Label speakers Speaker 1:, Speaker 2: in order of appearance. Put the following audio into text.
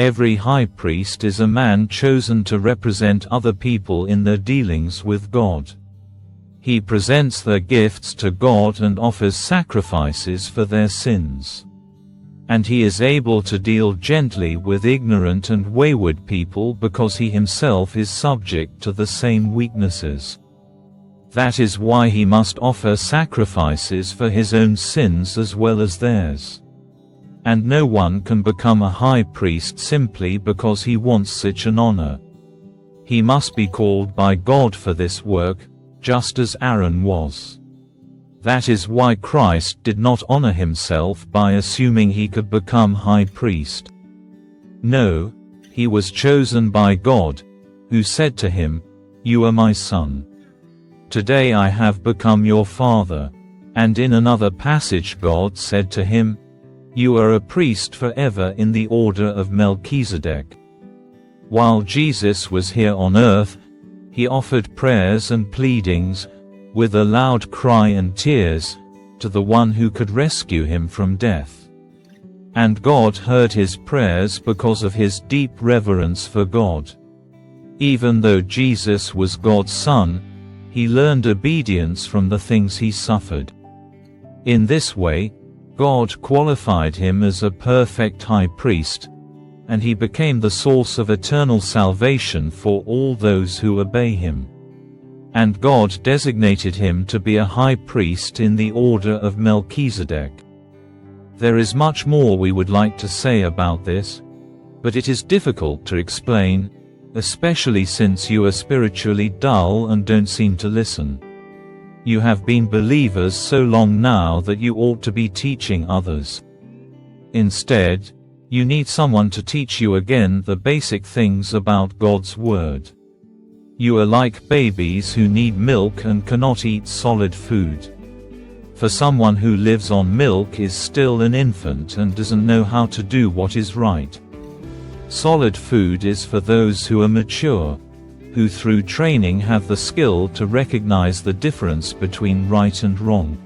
Speaker 1: Every high priest is a man chosen to represent other people in their dealings with God. He presents their gifts to God and offers sacrifices for their sins. And he is able to deal gently with ignorant and wayward people because he himself is subject to the same weaknesses. That is why he must offer sacrifices for his own sins as well as theirs. And no one can become a high priest simply because he wants such an honor. He must be called by God for this work, just as Aaron was. That is why Christ did not honor himself by assuming he could become high priest. No, he was chosen by God, who said to him, "You are my son. Today I have become your father." And in another passage God said to him, "You are a priest forever in the order of Melchizedek." While Jesus was here on earth, he offered prayers and pleadings, with a loud cry and tears, to the one who could rescue him from death. And God heard his prayers because of his deep reverence for God. Even though Jesus was God's son, he learned obedience from the things he suffered. In this way, God qualified him as a perfect high priest, and he became the source of eternal salvation for all those who obey him. And God designated him to be a high priest in the order of Melchizedek. There is much more we would like to say about this, but it is difficult to explain, especially since you are spiritually dull and don't seem to listen. You have been believers so long now that you ought to be teaching others. Instead, you need someone to teach you again the basic things about God's Word. You are like babies who need milk and cannot eat solid food. For someone who lives on milk is still an infant and doesn't know how to do what is right. Solid food is for those who are mature, who through training have the skill to recognize the difference between right and wrong.